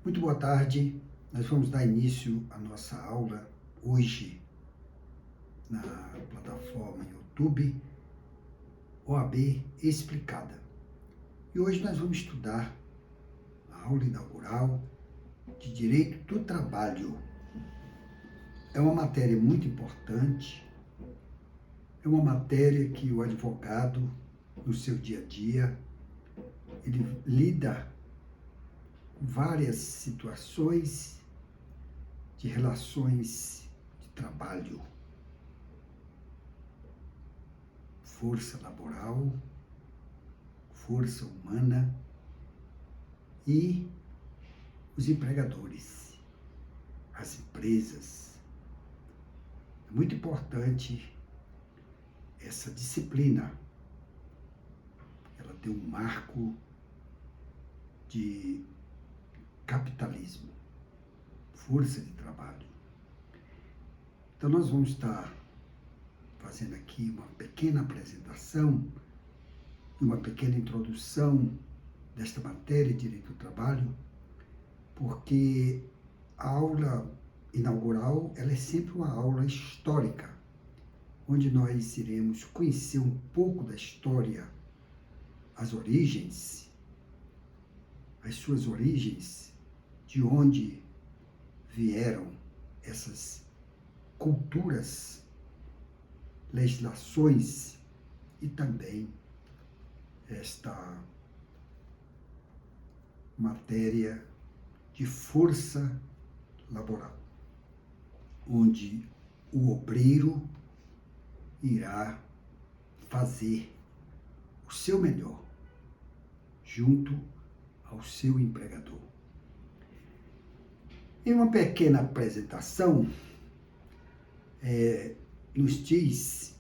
Muito boa tarde. Nós vamos dar início à nossa aula hoje na plataforma YouTube OAB Explicada. E hoje nós vamos estudar a aula inaugural de Direito do Trabalho. É uma matéria muito importante, é uma matéria que o advogado, no seu dia a dia, ele lida com várias situações de relações de trabalho, força laboral, força humana e os empregadores, as empresas. É muito importante essa disciplina. Ela tem um marco de capitalismo, força de trabalho. Então nós vamos estar fazendo aqui uma pequena apresentação, uma pequena introdução desta matéria de Direito do Trabalho, porque a aula inaugural ela é sempre uma aula histórica, onde nós iremos conhecer um pouco da história, as origens, as suas origens, de onde vieram essas culturas, legislações e também esta matéria de força laboral, onde o obreiro irá fazer o seu melhor junto ao seu empregador. Em uma pequena apresentação, nos diz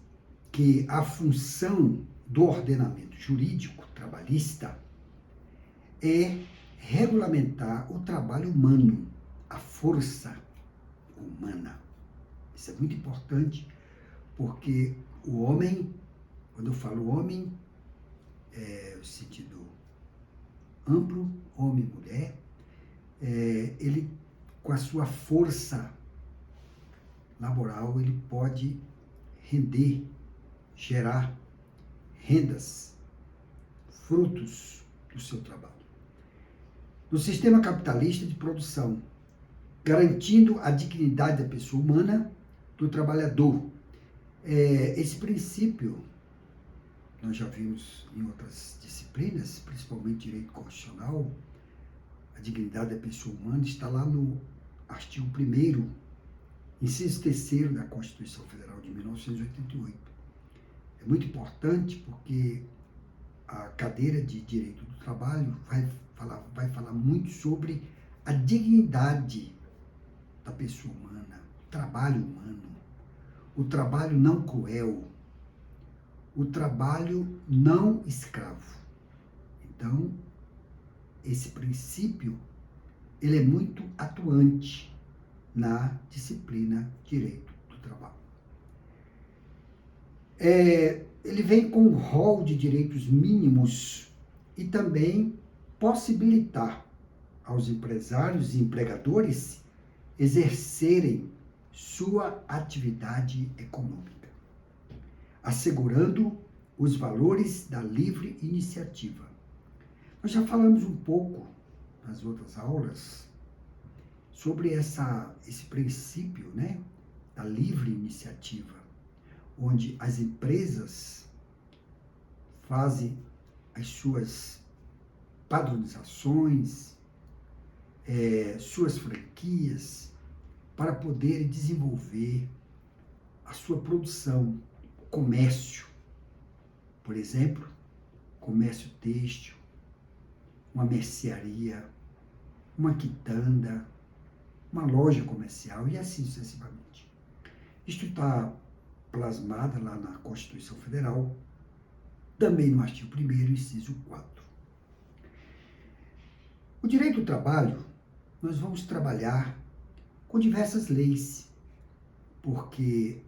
que a função do ordenamento jurídico trabalhista é regulamentar o trabalho humano, a força humana. Isso é muito importante, porque o homem, quando eu falo homem, é o sentido amplo, homem e mulher, ele, com a sua força laboral, ele pode render, gerar rendas, frutos do seu trabalho. No sistema capitalista de produção, garantindo a dignidade da pessoa humana, do trabalhador. Esse princípio, nós já vimos em outras disciplinas, principalmente direito constitucional, a dignidade da pessoa humana está lá no artigo 1º, inciso 3º da Constituição Federal de 1988. É muito importante porque a cadeira de Direito do Trabalho vai falar muito sobre a dignidade da pessoa humana, o trabalho humano, o trabalho não cruel, o trabalho não escravo. Então, esse princípio, ele é muito atuante na disciplina Direito do Trabalho. Ele vem com um rol de direitos mínimos e também possibilitar aos empresários e empregadores exercerem sua atividade econômica, assegurando os valores da livre iniciativa. Nós já falamos um pouco nas outras aulas sobre esse princípio, né, da livre iniciativa, onde as empresas fazem as suas padronizações, suas franquias, para poderem desenvolver a sua produção, comércio, por exemplo, comércio têxtil, uma mercearia, uma quitanda, uma loja comercial e assim sucessivamente. Isto está plasmado lá na Constituição Federal, também no artigo 1º, inciso 4. O direito do trabalho, nós vamos trabalhar com diversas leis, porque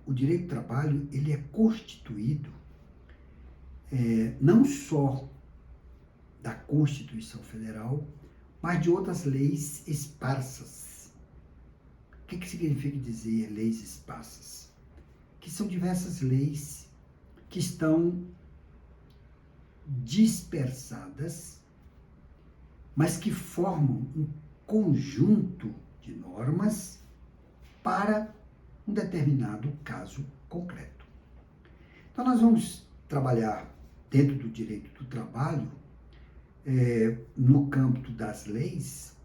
o direito do trabalho ele é constituído não só da Constituição Federal, mas de outras leis esparsas. O que significa dizer leis esparsas? Que são diversas leis que estão dispersadas, mas que formam um conjunto de normas para um determinado caso concreto. Então, nós vamos trabalhar dentro do direito do trabalho, no campo das leis.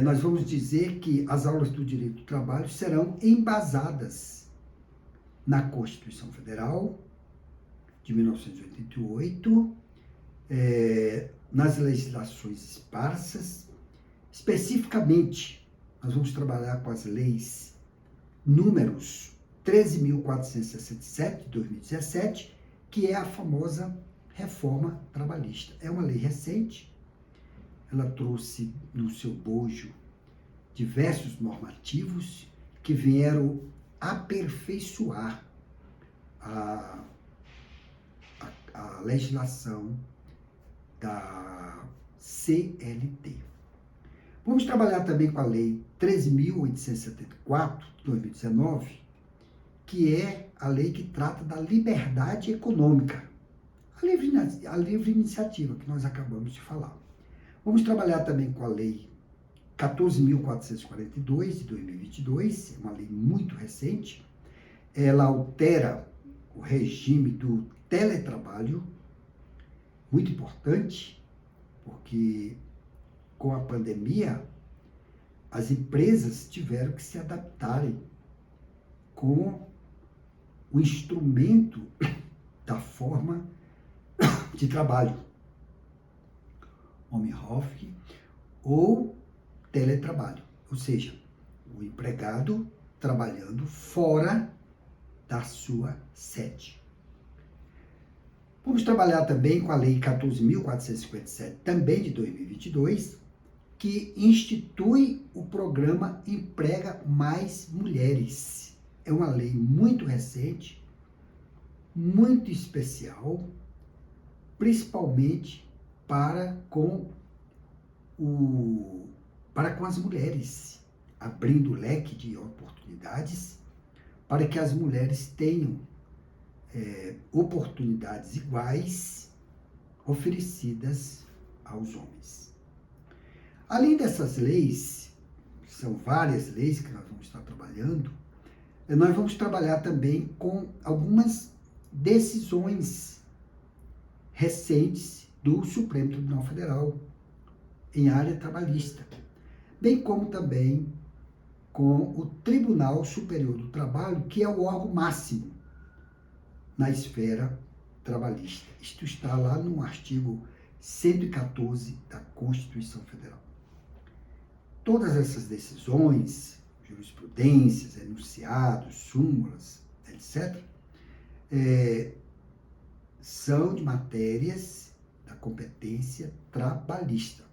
Nós vamos dizer que as aulas do direito do trabalho serão embasadas na Constituição Federal de 1988, nas legislações esparsas. Especificamente, nós vamos trabalhar com as leis números 13.467 de 2017, que é a famosa reforma trabalhista. É uma lei recente, ela trouxe no seu bojo diversos normativos que vieram aperfeiçoar a legislação da CLT. Vamos trabalhar também com a Lei 13.874, de 2019, que é a lei que trata da liberdade econômica, a livre iniciativa que nós acabamos de falar. Vamos trabalhar também com a Lei 14.442, de 2022, é uma lei muito recente. Ela altera o regime do teletrabalho, muito importante, porque com a pandemia, as empresas tiveram que se adaptarem com o instrumento da forma de trabalho, home office ou teletrabalho, ou seja, o empregado trabalhando fora da sua sede. Vamos trabalhar também com a Lei 14.457, também de 2022, que institui o programa Emprega Mais Mulheres. É uma lei muito recente, muito especial, principalmente para com as mulheres, abrindo o leque de oportunidades para que as mulheres tenham oportunidades iguais oferecidas aos homens. Além dessas leis, são várias leis que nós vamos estar trabalhando, nós vamos trabalhar também com algumas decisões recentes do Supremo Tribunal Federal em área trabalhista, bem como também com o Tribunal Superior do Trabalho, que é o órgão máximo na esfera trabalhista. Isto está lá no artigo 114 da Constituição Federal. Todas essas decisões, jurisprudências, enunciados, súmulas, etc., são de matérias da competência trabalhista.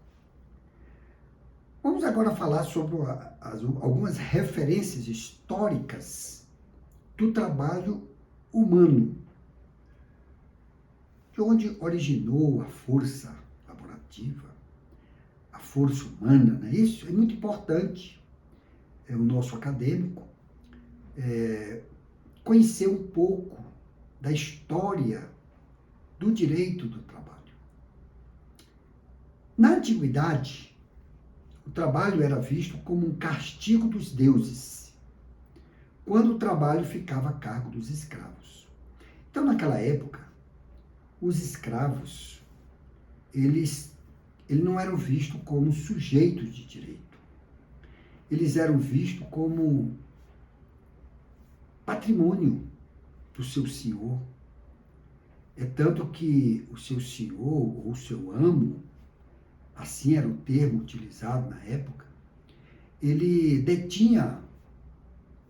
Vamos agora falar sobre algumas referências históricas do trabalho humano, de onde originou a força laborativa, a força humana, não é isso? É muito importante o nosso acadêmico conhecer um pouco da história do direito do trabalho. Na antiguidade, o trabalho era visto como um castigo dos deuses, quando o trabalho ficava a cargo dos escravos. Então, naquela época, os escravos, eles não eram vistos como sujeitos de direito. Eles eram vistos como patrimônio do seu senhor. É tanto que o seu senhor ou o seu amo, assim era o termo utilizado na época, ele detinha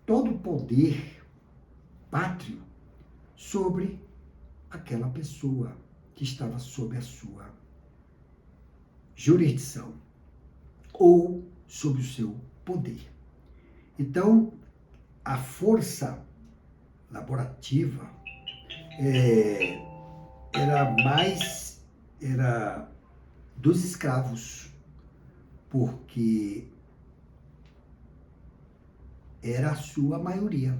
todo o poder pátrio sobre aquela pessoa que estava sob a sua jurisdição ou sob o seu poder. Então, a força laborativa era dos escravos, porque era a sua maioria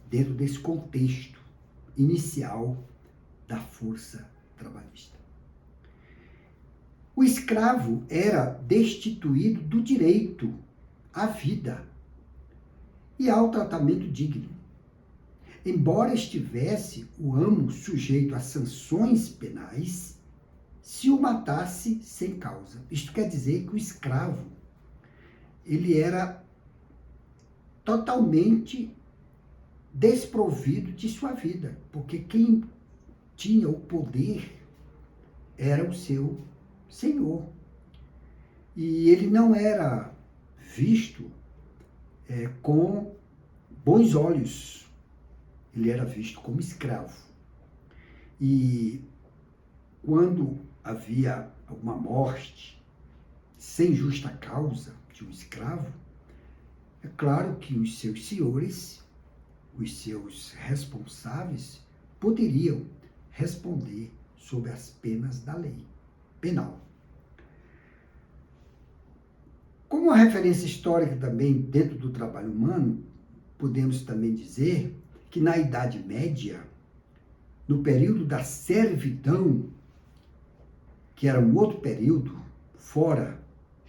dentro desse contexto inicial da força trabalhista. O escravo era destituído do direito à vida e ao tratamento digno. Embora estivesse o amo sujeito a sanções penais, se o matasse sem causa. Isto quer dizer que o escravo, ele era totalmente desprovido de sua vida, porque quem tinha o poder era o seu senhor. E ele não era visto com bons olhos. Ele era visto como escravo. E quando havia alguma morte sem justa causa de um escravo, é claro que os seus senhores, os seus responsáveis, poderiam responder sob as penas da lei penal. Como uma referência histórica também dentro do trabalho humano, podemos também dizer que na Idade Média, no período da servidão, que era um outro período, fora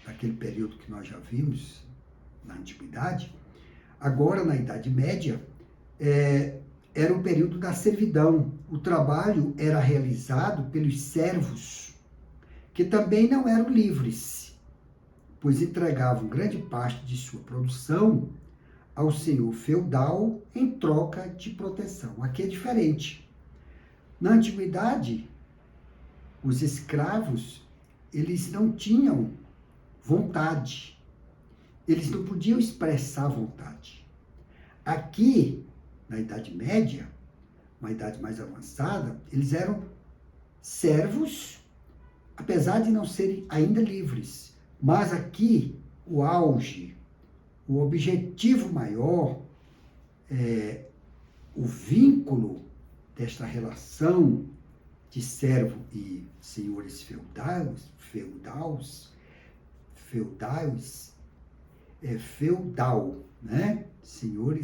daquele período que nós já vimos na Antiguidade, agora na Idade Média, era o período da servidão. O trabalho era realizado pelos servos, que também não eram livres, pois entregavam grande parte de sua produção ao senhor feudal em troca de proteção. Aqui é diferente. Na Antiguidade, os escravos, eles não tinham vontade. Eles não podiam expressar vontade. Aqui, na Idade Média, uma idade mais avançada, eles eram servos, apesar de não serem ainda livres. Mas aqui, o auge, o objetivo maior, o vínculo desta relação de servo e senhores feudal, né? Senhor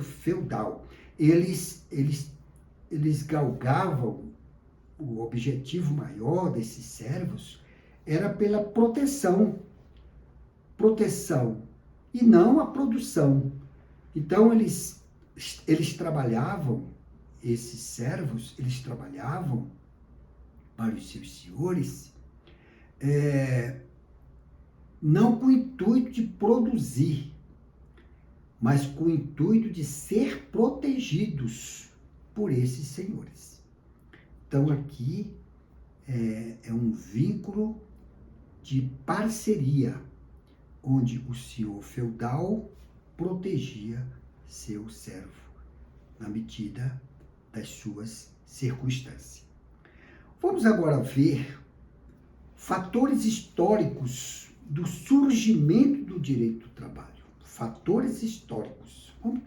feudal. Eles galgavam, o objetivo maior desses servos era pela proteção e não a produção. Então eles trabalhavam, esses servos, eles trabalhavam para os seus senhores, não com o intuito de produzir, mas com o intuito de ser protegidos por esses senhores. Então aqui é um vínculo de parceria, onde o senhor feudal protegia seu servo, na medida das suas circunstâncias. Vamos agora ver fatores históricos do surgimento do direito do trabalho. Fatores históricos. Vamos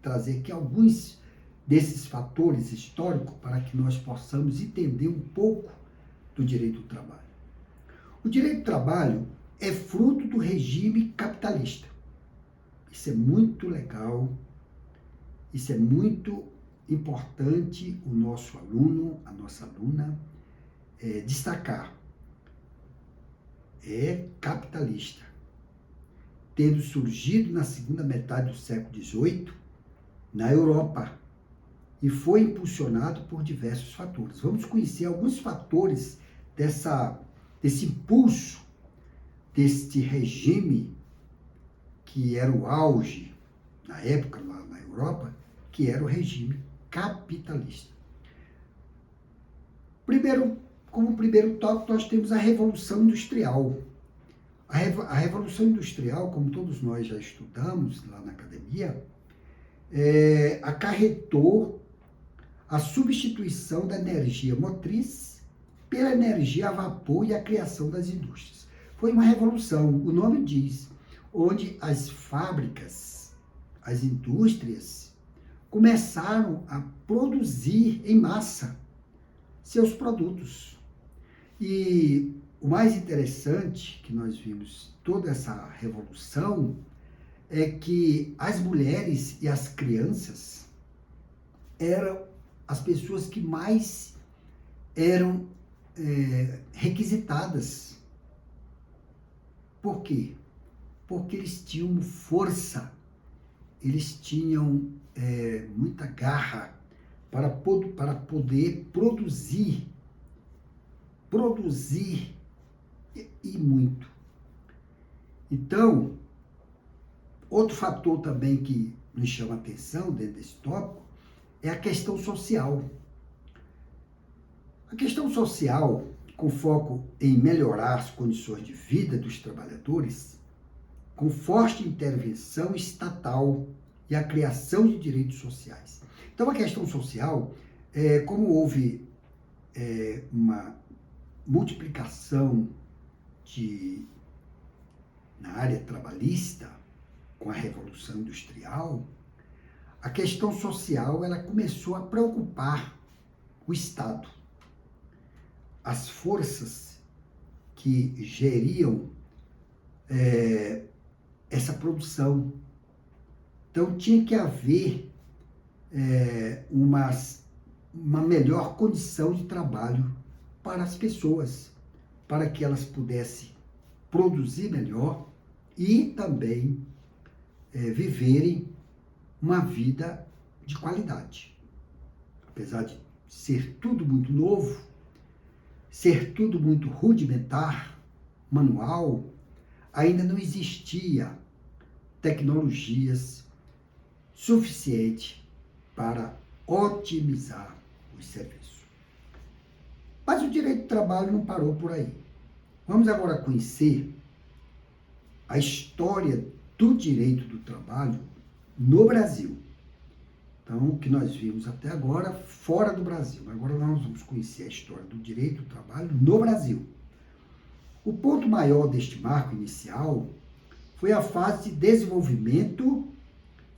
trazer aqui alguns desses fatores históricos para que nós possamos entender um pouco do direito do trabalho. O direito do trabalho é fruto do regime capitalista. Isso é muito legal, isso é muito importante o nosso aluno, a nossa aluna, destacar. É capitalista, tendo surgido na segunda metade do século XVIII na Europa e foi impulsionado por diversos fatores. Vamos conhecer alguns fatores desse impulso, deste regime que era o auge na época lá na Europa, que era o regime capitalista. Como primeiro tópico, nós temos a Revolução Industrial. A Revolução Industrial, como todos nós já estudamos lá na academia, acarretou a substituição da energia motriz pela energia a vapor e a criação das indústrias. Foi uma revolução, o nome diz, onde as fábricas, as indústrias, começaram a produzir em massa seus produtos. E o mais interessante que nós vimos toda essa revolução é que as mulheres e as crianças eram as pessoas que mais eram requisitadas. Por quê? Porque eles tinham força, eles tinham muita garra para poder produzir e muito. Então, outro fator também que nos chama a atenção dentro desse tópico é a questão social. A questão social, com foco em melhorar as condições de vida dos trabalhadores, com forte intervenção estatal e a criação de direitos sociais. Então, a questão social, como houve uma multiplicação na área trabalhista, com a Revolução Industrial, a questão social ela começou a preocupar o Estado. As forças que geriam essa produção. Então, tinha que haver uma melhor condição de trabalho para as pessoas, para que elas pudessem produzir melhor e também viverem uma vida de qualidade. Apesar de ser tudo muito novo, ser tudo muito rudimentar, manual, ainda não existia tecnologias suficientes para otimizar os serviços. Mas o direito do trabalho não parou por aí. Vamos agora conhecer a história do direito do trabalho no Brasil. Então, o que nós vimos até agora fora do Brasil. Agora nós vamos conhecer a história do direito do trabalho no Brasil. O ponto maior deste marco inicial foi a fase de desenvolvimento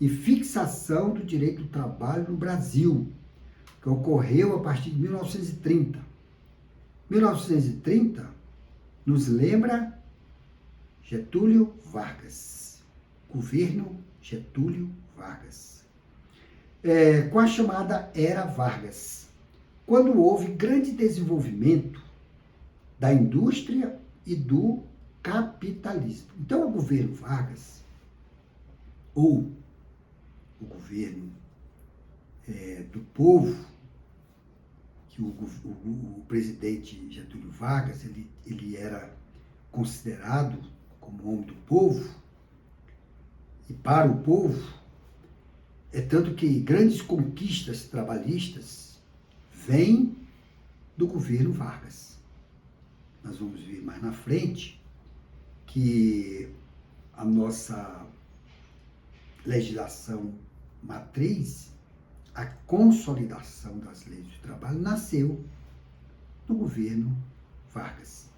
e fixação do direito do trabalho no Brasil, que ocorreu a partir de 1930. 1930 nos lembra Getúlio Vargas, governo Getúlio Vargas. Com a chamada Era Vargas, quando houve grande desenvolvimento da indústria e do capitalismo. Então, o governo Vargas, ou o governo do povo, que o presidente Getúlio Vargas, ele era considerado como homem do povo e para o povo, tanto que grandes conquistas trabalhistas vêm do governo Vargas. Nós vamos ver mais na frente que a nossa legislação matriz, a consolidação das leis do trabalho, nasceu no governo Vargas.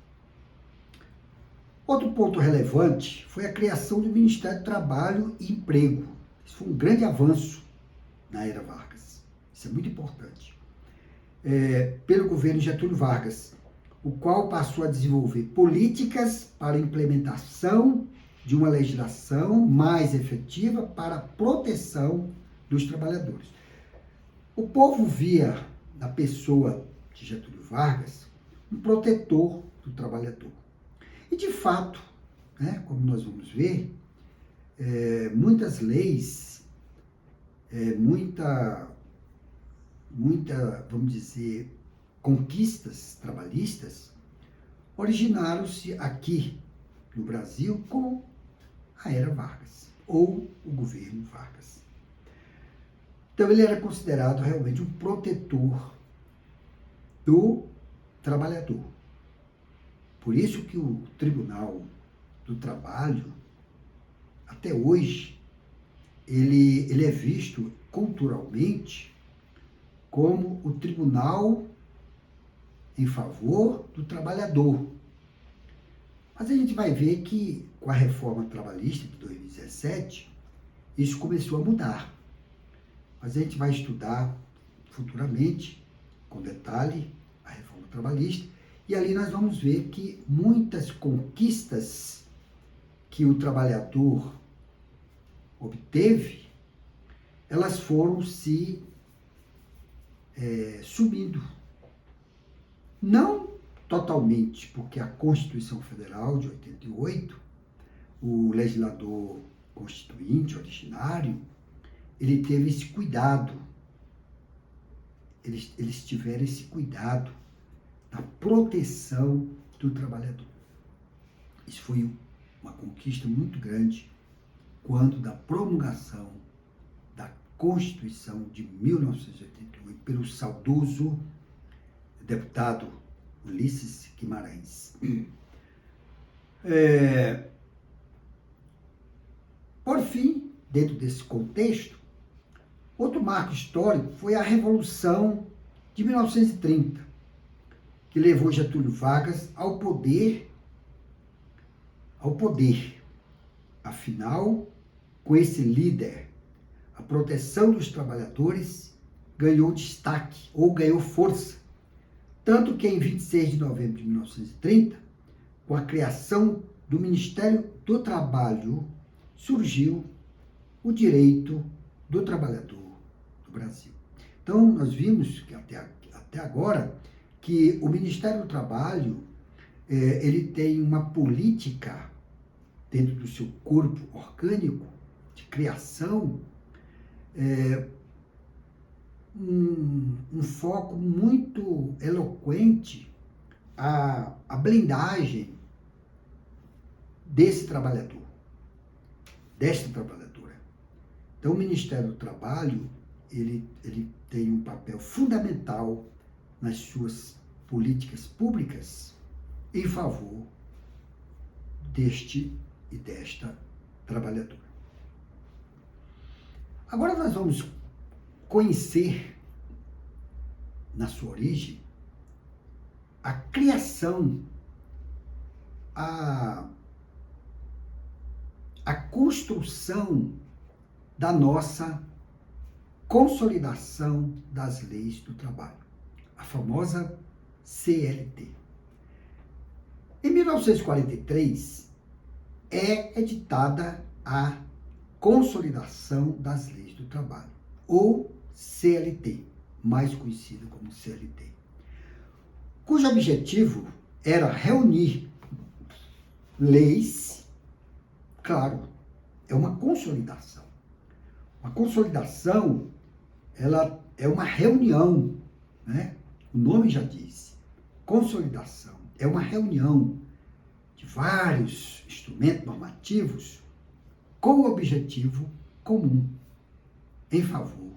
Outro ponto relevante foi a criação do Ministério do Trabalho e Emprego. Isso foi um grande avanço na era Vargas. Isso é muito importante. Pelo governo Getúlio Vargas, o qual passou a desenvolver políticas para a implementação de uma legislação mais efetiva para a proteção dos trabalhadores. O povo via na pessoa de Getúlio Vargas um protetor do trabalhador. E, de fato, como nós vamos ver, muitas leis, vamos dizer, conquistas trabalhistas originaram-se aqui no Brasil com a Era Vargas, ou o governo Vargas. Então, ele era considerado realmente um protetor do trabalhador. Por isso que o Tribunal do Trabalho, até hoje, ele é visto culturalmente como o tribunal em favor do trabalhador. Mas a gente vai ver que, com a reforma trabalhista de 2017, isso começou a mudar. Mas a gente vai estudar futuramente, com detalhe, a reforma trabalhista E ali nós vamos ver que muitas conquistas que o trabalhador obteve, elas foram se subindo. Não totalmente, porque a Constituição Federal de 88, o legislador constituinte originário, ele teve esse cuidado, eles tiveram esse cuidado da proteção do trabalhador. Isso foi uma conquista muito grande quando da promulgação da Constituição de 1988 pelo saudoso deputado Ulisses Guimarães. Por fim, dentro desse contexto, outro marco histórico foi a Revolução de 1930, que levou Getúlio Vargas ao poder. Afinal, com esse líder, a proteção dos trabalhadores ganhou destaque ou ganhou força. Tanto que em 26 de novembro de 1930, com a criação do Ministério do Trabalho, surgiu o direito do trabalhador do Brasil. Então, nós vimos que até agora que o Ministério do Trabalho ele tem uma política dentro do seu corpo orgânico de criação, um foco muito eloquente à blindagem desse trabalhador, desta trabalhadora. Então, o Ministério do Trabalho, ele tem um papel fundamental nas suas políticas públicas em favor deste e desta trabalhadora. Agora nós vamos conhecer, na sua origem, a criação, a construção da nossa consolidação das leis do trabalho, a famosa CLT. Em 1943, é editada a Consolidação das Leis do Trabalho, ou CLT, mais conhecida como CLT, cujo objetivo era reunir leis, claro, é uma consolidação. Uma consolidação, ela é uma reunião, né? O nome já diz, consolidação, é uma reunião de vários instrumentos normativos com o objetivo comum em favor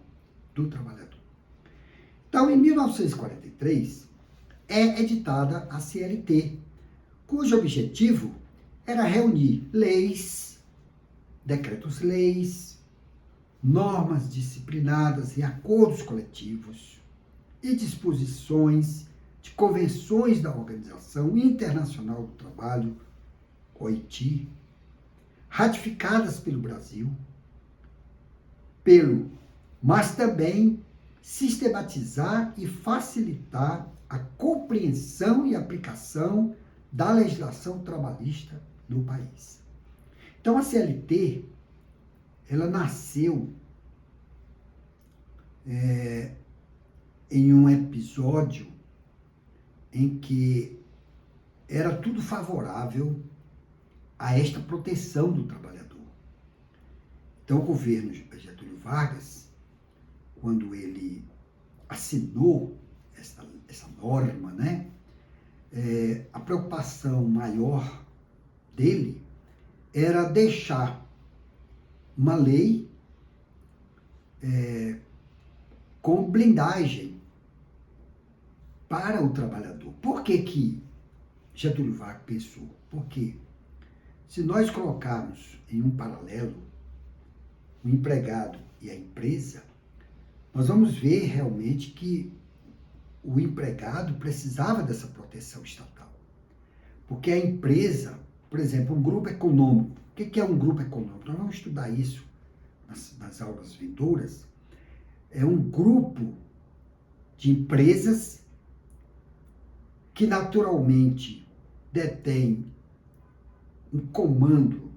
do trabalhador. Então, em 1943, é editada a CLT, cujo objetivo era reunir leis, decretos-leis, normas disciplinadas em acordos coletivos e disposições de convenções da Organização Internacional do Trabalho, OIT, ratificadas pelo Brasil, mas também sistematizar e facilitar a compreensão e aplicação da legislação trabalhista no país. Então, a CLT, ela nasceu em um episódio em que era tudo favorável a esta proteção do trabalhador. Então, o governo Getúlio Vargas, quando ele assinou essa norma, né, a preocupação maior dele era deixar uma lei com blindagem para o trabalhador. Por que Getúlio Vargas pensou? Porque se nós colocarmos em um paralelo o empregado e a empresa, nós vamos ver realmente que o empregado precisava dessa proteção estatal. Porque a empresa, por exemplo, um grupo econômico. O que é um grupo econômico? Nós vamos estudar isso nas aulas vindouras. É um grupo de empresas que naturalmente detém um comando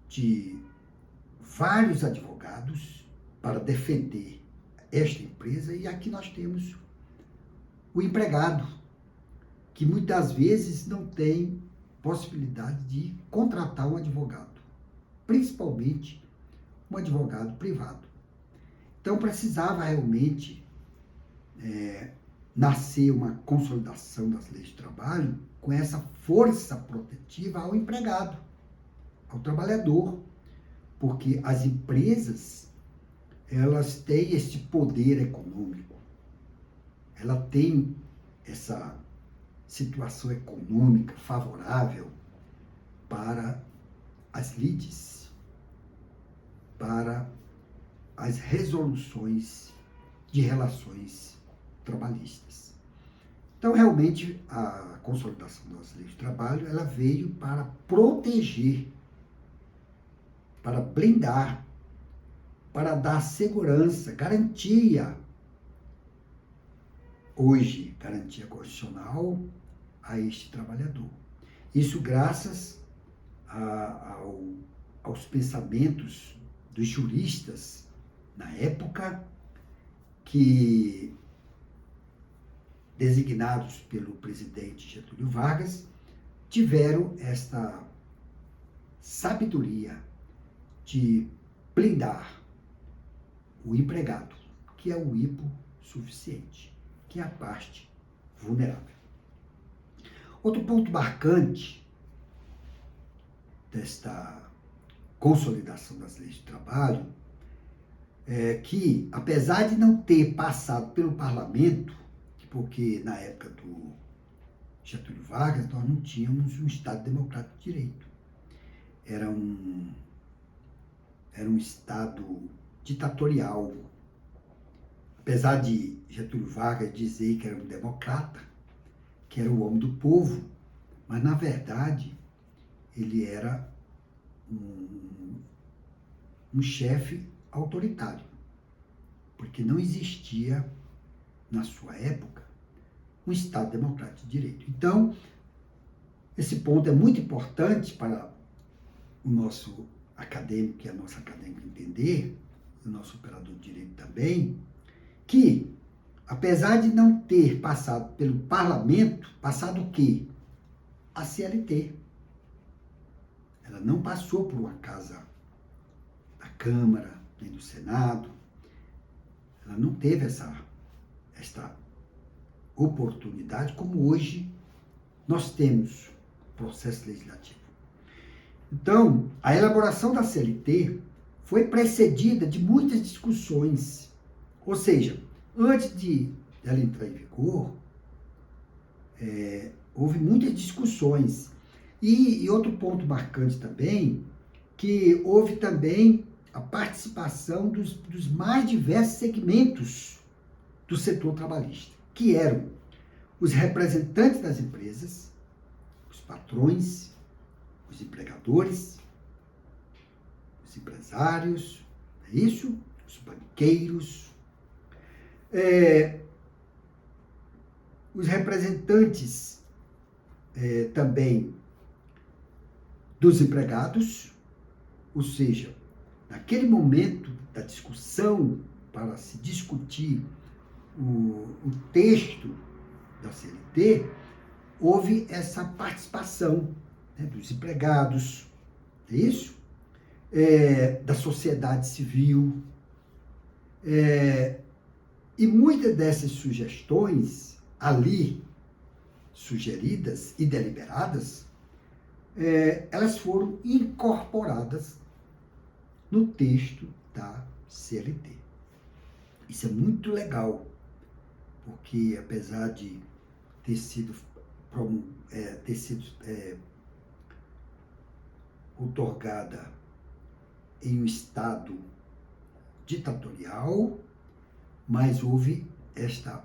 de vários advogados para defender esta empresa, e aqui nós temos o empregado, que muitas vezes não tem possibilidade de contratar um advogado, principalmente um advogado privado. Então precisava realmente nascer uma consolidação das leis de trabalho com essa força protetiva ao empregado, ao trabalhador, porque as empresas, elas têm esse poder econômico, ela tem essa situação econômica favorável para as lides, para as resoluções de relações trabalhistas. Então, realmente, a consolidação das leis de trabalho, ela veio para proteger, para blindar, para dar segurança, garantia, hoje, garantia constitucional a este trabalhador. Isso graças aos pensamentos dos juristas na época, que, designados pelo presidente Getúlio Vargas, tiveram esta sabedoria de blindar o empregado, que é o hipossuficiente, que é a parte vulnerável. Outro ponto marcante desta consolidação das leis de trabalho é que, apesar de não ter passado pelo parlamento, porque na época do Getúlio Vargas nós não tínhamos um Estado democrático de direito. Era um Estado ditatorial. Apesar de Getúlio Vargas dizer que era um democrata, que era o homem do povo, mas na verdade ele era um chefe autoritário, porque não existia, na sua época, um Estado democrático de direito. Então, esse ponto é muito importante para o nosso acadêmico e a nossa acadêmica entender, o nosso operador de direito também, que, apesar de não ter passado pelo parlamento, passado o quê? A CLT. Ela não passou por uma casa da Câmara, nem do Senado. Ela não teve esta oportunidade, como hoje nós temos processo legislativo. Então, a elaboração da CLT foi precedida de muitas discussões. Ou seja, antes de ela entrar em vigor, houve muitas discussões. E outro ponto marcante também, que houve também a participação dos mais diversos segmentos do setor trabalhista, que eram os representantes das empresas, os patrões, os empregadores, os empresários, é isso? Os banqueiros, os representantes também dos empregados, ou seja, naquele momento da discussão para se discutir o texto da CLT, houve essa participação, né, dos empregados, é isso? Da sociedade civil, e muitas dessas sugestões ali sugeridas e deliberadas, elas foram incorporadas no texto da CLT. Isso é muito legal, porque apesar de ter sido outorgada em um Estado ditatorial, mas houve esta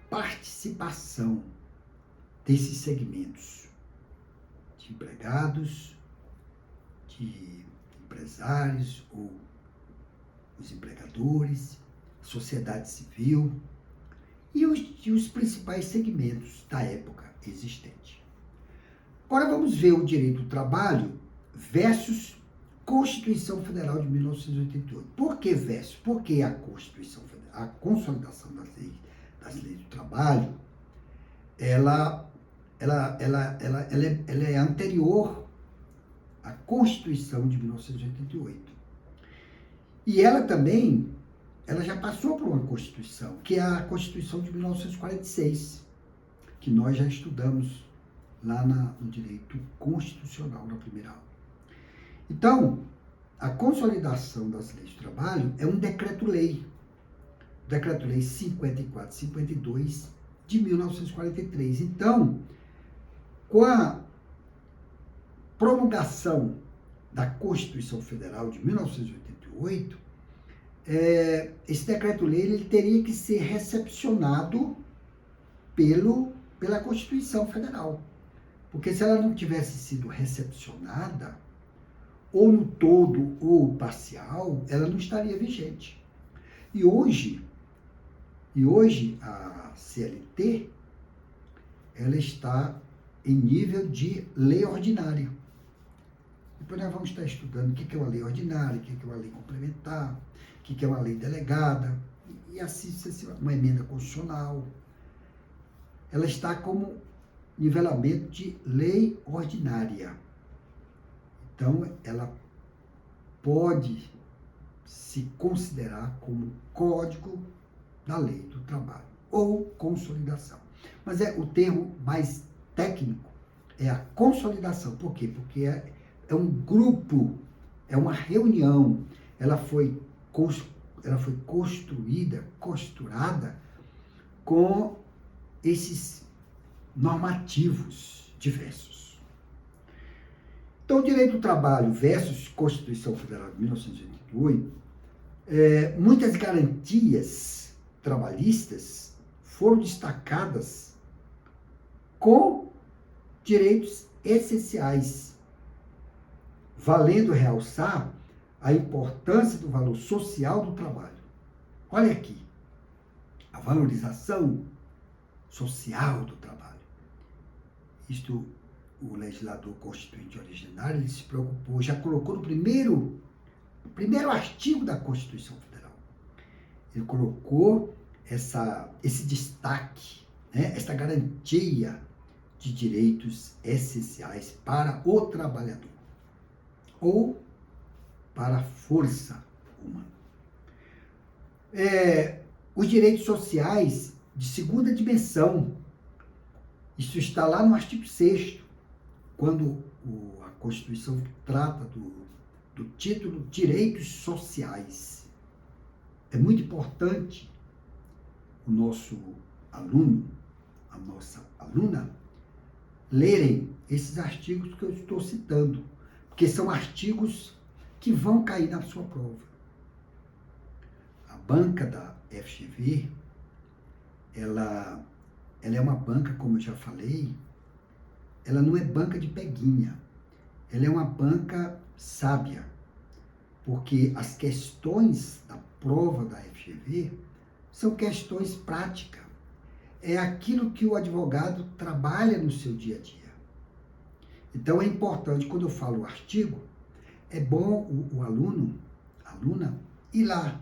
participação desses segmentos de empregados, de empresários ou os empregadores, sociedade civil e os principais segmentos da época existente. Agora vamos ver o direito do trabalho versus Constituição Federal de 1988. Por que versus? Porque a Constituição Federal, a consolidação das leis do trabalho, ela é anterior à Constituição de 1988. E ela também, ela já passou por uma Constituição, que é a Constituição de 1946, que nós já estudamos lá no direito constitucional, na primeira aula. Então, a consolidação das leis do trabalho é um decreto-lei, decreto-lei 5452 de 1943. Então, com a promulgação da Constituição Federal de 1988, esse decreto-lei ele teria que ser recepcionado pela Constituição Federal. Porque se ela não tivesse sido recepcionada, ou no todo ou parcial, ela não estaria vigente. E hoje a CLT, ela está em nível de lei ordinária. Depois nós vamos estar estudando o que é uma lei ordinária, o que é uma lei complementar, o que é uma lei delegada, e assim, uma emenda constitucional. Ela está como nivelamento de lei ordinária. Então, ela pode se considerar como código da lei do trabalho, ou consolidação. Mas o termo mais técnico é a consolidação. Por quê? Porque é um grupo, é uma reunião. Ela foi construída, costurada com esses normativos diversos. Então, o direito do trabalho versus Constituição Federal de 1988, muitas garantias trabalhistas foram destacadas com direitos essenciais, valendo realçar a importância do valor social do trabalho. Olha aqui, a valorização social do trabalho. Isto, o legislador constituinte originário, ele se preocupou, já colocou no primeiro artigo da Constituição Federal. Ele colocou esse destaque, né, essa garantia de direitos essenciais para o trabalhador ou para a força humana. Os direitos sociais de segunda dimensão, isso está lá no artigo 6º, quando a Constituição trata do título Direitos Sociais. É muito importante o nosso aluno, a nossa aluna, lerem esses artigos que eu estou citando, porque são artigos que vão cair na sua prova. A banca da FGV, ela é uma banca, como eu já falei, ela não é banca de peguinha, ela é uma banca sábia, porque as questões da prova da FGV são questões práticas. É aquilo que o advogado trabalha no seu dia a dia. Então é importante, quando eu falo o artigo, é bom o aluno, a aluna, ir lá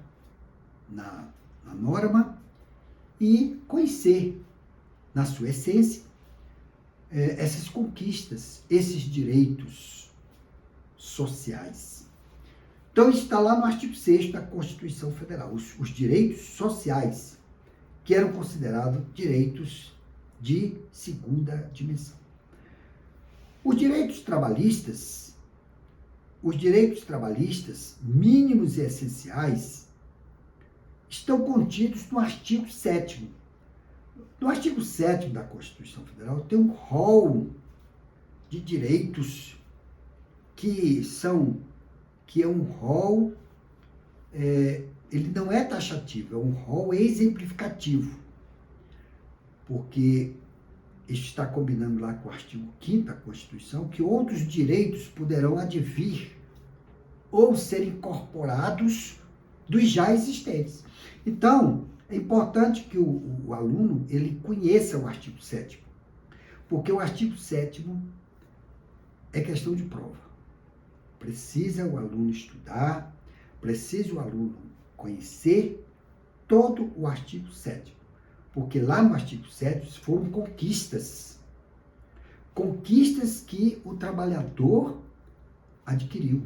na norma e conhecer, na sua essência, essas conquistas, esses direitos sociais. Então, está lá no artigo 6º da Constituição Federal, os direitos sociais, que eram considerados direitos de segunda dimensão. Os direitos trabalhistas mínimos e essenciais estão contidos no artigo 7º. No artigo 7º da Constituição Federal tem um rol de direitos que é um rol, ele não é taxativo, é um rol exemplificativo, porque isso está combinando lá com o artigo 5º da Constituição, que outros direitos poderão advir ou ser incorporados dos já existentes. Então, É importante que o aluno ele conheça o artigo 7º, porque o artigo 7º é questão de prova. Precisa o aluno estudar, precisa o aluno conhecer todo o artigo 7º, porque lá no artigo 7º foram conquistas que o trabalhador adquiriu.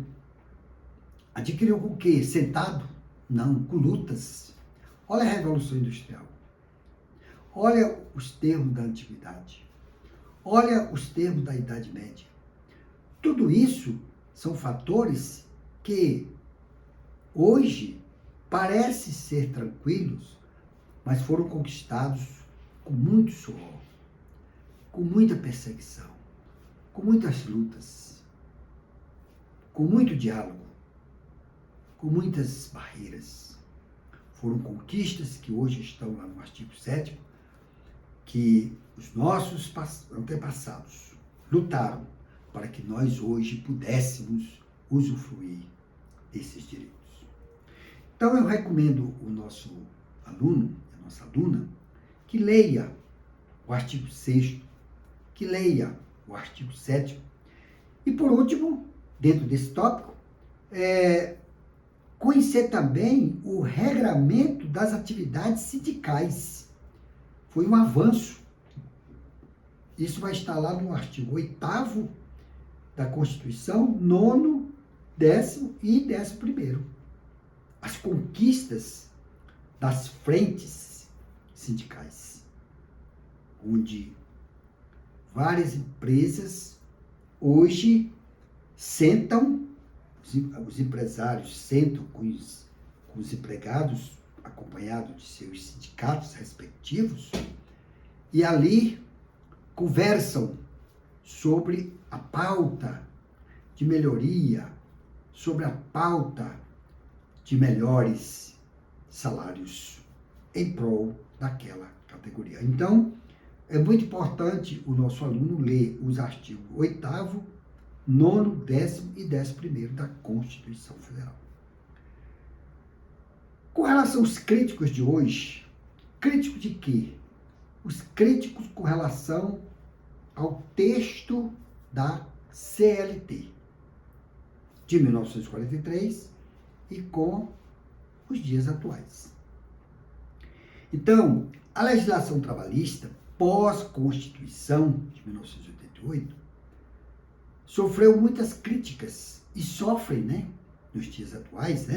Adquiriu com o quê? Sentado? Não, com lutas. Olha a Revolução Industrial. Olha os termos da Antiguidade. Olha os termos da Idade Média. Tudo isso são fatores que hoje parecem ser tranquilos, mas foram conquistados com muito suor, com muita perseguição, com muitas lutas, com muito diálogo, com muitas barreiras. Foram conquistas que hoje estão lá no artigo 7º, que os nossos antepassados lutaram para que nós hoje pudéssemos usufruir desses direitos. Então eu recomendo o nosso aluno, a nossa aluna, que leia o artigo 6º, que leia o artigo 7º. E por último, dentro desse tópico, conhecer também o regramento das atividades sindicais. Foi um avanço. Isso vai estar lá no artigo 8º da Constituição, 9º, 10º e 11º. As conquistas das frentes sindicais, onde várias empresas hoje sentam, os empresários sentam com os empregados, acompanhados de seus sindicatos respectivos, e ali conversam sobre a pauta de melhoria, sobre a pauta de melhores salários em prol daquela categoria. Então, é muito importante o nosso aluno ler os artigos 8º, 9º, 10º e 11º da Constituição Federal. Com relação aos críticos de hoje, crítico de quê? Os críticos com relação ao texto da CLT de 1943 e com os dias atuais. Então, a legislação trabalhista pós-Constituição de 1988 sofreu muitas críticas e sofre, nos dias atuais,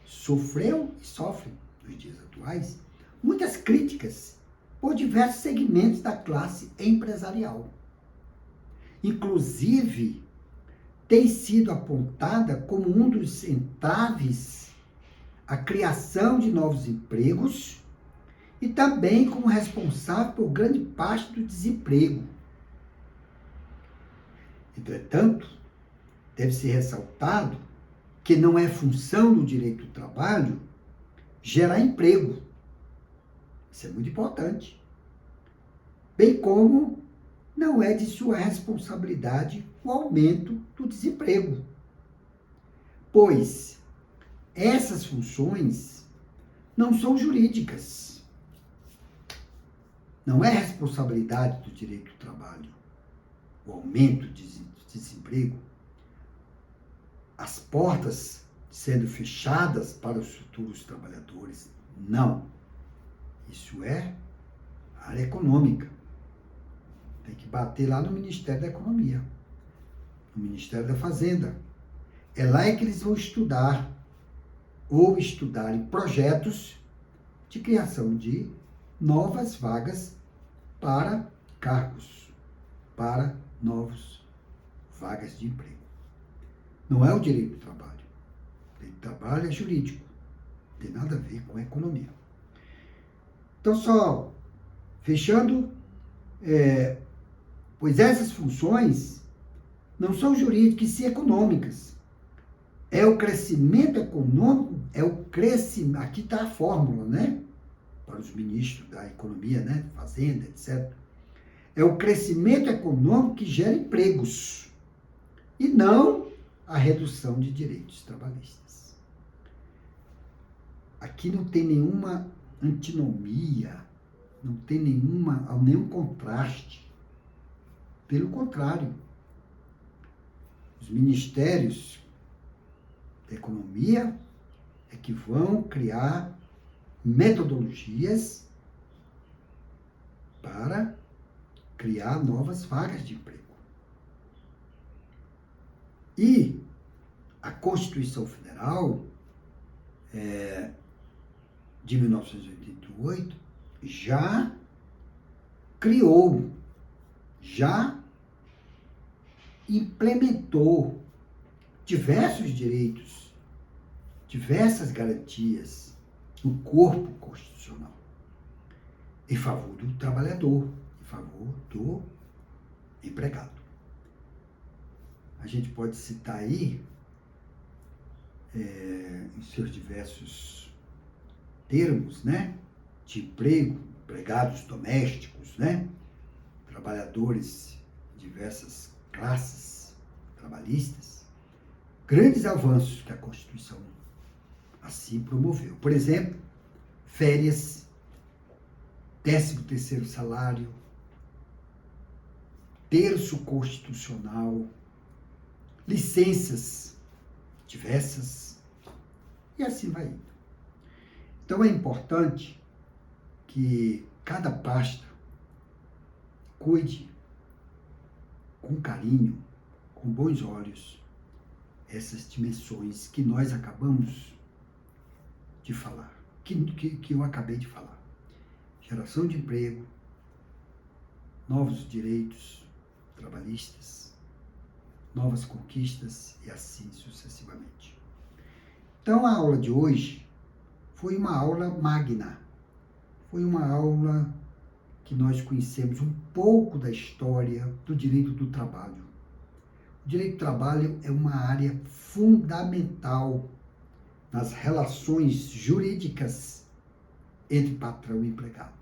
sofreu e sofre nos dias atuais muitas críticas por diversos segmentos da classe empresarial. Inclusive, tem sido apontada como um dos entraves à criação de novos empregos e também como responsável por grande parte do desemprego. Entretanto, deve ser ressaltado que não é função do direito do trabalho gerar emprego. Isso é muito importante. Bem como não é de sua responsabilidade o aumento do desemprego. Pois essas funções não são jurídicas. Não é responsabilidade do direito do trabalho o aumento de desemprego, as portas sendo fechadas para os futuros trabalhadores. Não. Isso é área econômica. Tem que bater lá no Ministério da Economia, no Ministério da Fazenda. É lá que eles vão estudar ou estudarem projetos de criação de novas vagas para cargos, para novas vagas de emprego. Não é o direito do trabalho. O direito do trabalho é jurídico. Não tem nada a ver com a economia. Então, só fechando, pois essas funções não são jurídicas e sim econômicas. É o crescimento econômico, aqui está a fórmula, para os ministros da economia, fazenda, etc. É o crescimento econômico que gera empregos e não a redução de direitos trabalhistas. Aqui não tem nenhuma antinomia, não tem nenhum contraste. Pelo contrário, os ministérios da economia é que vão criar metodologias para criar novas vagas de emprego. E a Constituição Federal de 1988 já criou, já implementou diversos direitos, diversas garantias no corpo constitucional em favor do trabalhador, em favor do empregado. A gente pode citar aí, em seus diversos termos, né, de emprego, empregados domésticos, né, trabalhadores de diversas classes trabalhistas, grandes avanços que a Constituição assim promoveu. Por exemplo, férias, 13º salário, terço constitucional, licenças diversas, e assim vai indo. Então é importante que cada pasta cuide com carinho, com bons olhos, essas dimensões que nós acabamos de falar, que eu acabei de falar. Geração de emprego, novos direitos trabalhistas, novas conquistas e assim sucessivamente. Então a aula de hoje foi uma aula magna, foi uma aula que nós conhecemos um pouco da história do direito do trabalho. O direito do trabalho é uma área fundamental nas relações jurídicas entre patrão e empregado.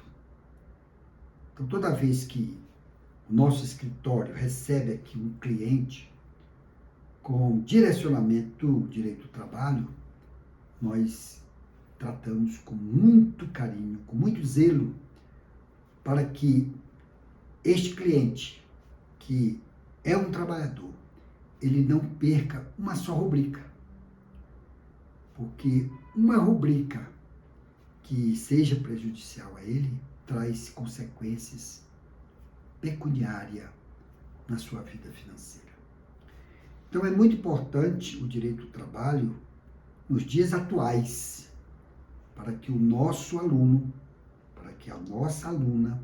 Então, toda vez que o nosso escritório recebe aqui um cliente com direcionamento do direito do trabalho, nós tratamos com muito carinho, com muito zelo, para que este cliente, que é um trabalhador, ele não perca uma só rubrica. Porque uma rubrica que seja prejudicial a ele traz consequências pecuniárias na sua vida financeira. Então é muito importante o direito do trabalho nos dias atuais, para que o nosso aluno, para que a nossa aluna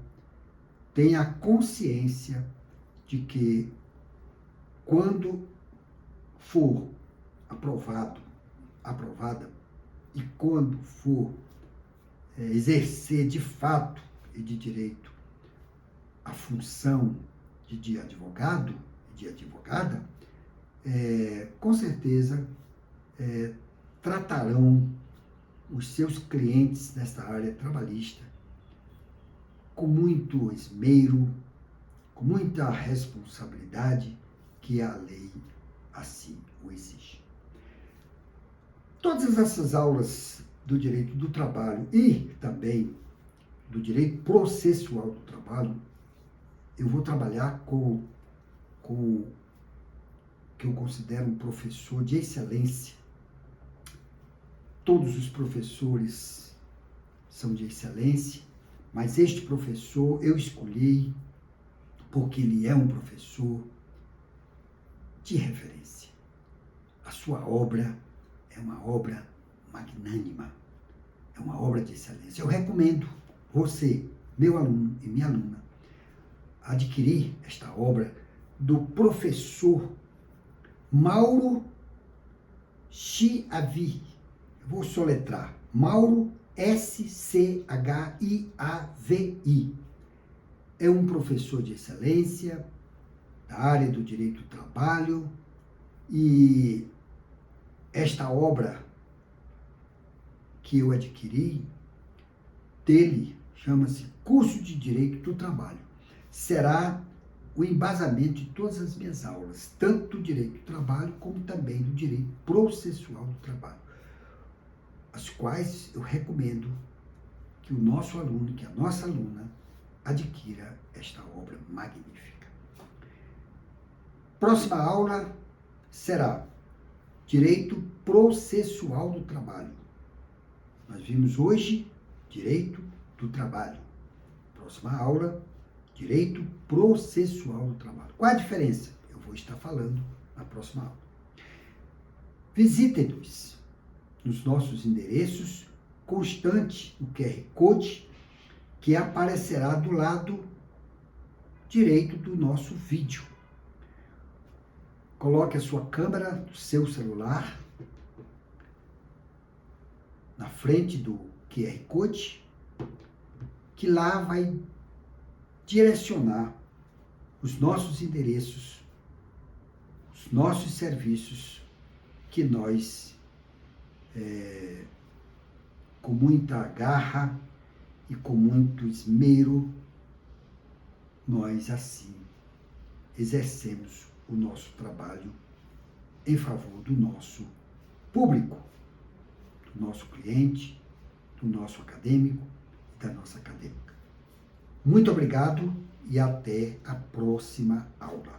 tenha a consciência de que quando for aprovada e quando for exercer de fato e de direito a função de advogado e de advogada, com certeza tratarão os seus clientes nesta área trabalhista com muito esmero, com muita responsabilidade que a lei assim o exige. Todas essas aulas do direito do trabalho e também do direito processual do trabalho, eu vou trabalhar com que eu considero um professor de excelência. Todos os professores são de excelência, mas este professor eu escolhi porque ele é um professor de referência. A sua obra é uma obra magnânima, é uma obra de excelência. Eu recomendo você, meu aluno e minha aluna, adquirir esta obra do professor Mauro Schiavi. Eu vou soletrar. Mauro Schiavi. É um professor de excelência da área do direito do trabalho e esta obra que eu adquiri dele chama-se Curso de Direito do Trabalho. Será o embasamento de todas as minhas aulas, tanto do direito do trabalho como também do direito processual do trabalho, as quais eu recomendo que o nosso aluno, que a nossa aluna, adquira esta obra magnífica. Próxima aula será Direito Processual do Trabalho. Nós vimos hoje Direito do Trabalho. Próxima aula, Direito Processual do Trabalho. Qual a diferença? Eu vou estar falando na próxima aula. Visite-nos nos nossos endereços, constante o QR Code que aparecerá do lado direito do nosso vídeo. Coloque a sua câmera do seu celular na frente do QR Code, que lá vai direcionar os nossos endereços, os nossos serviços que nós, com muita garra e com muito esmero, nós assim exercemos o nosso trabalho em favor do nosso público, do nosso cliente, do nosso acadêmico e da nossa acadêmica. Muito obrigado e até a próxima aula.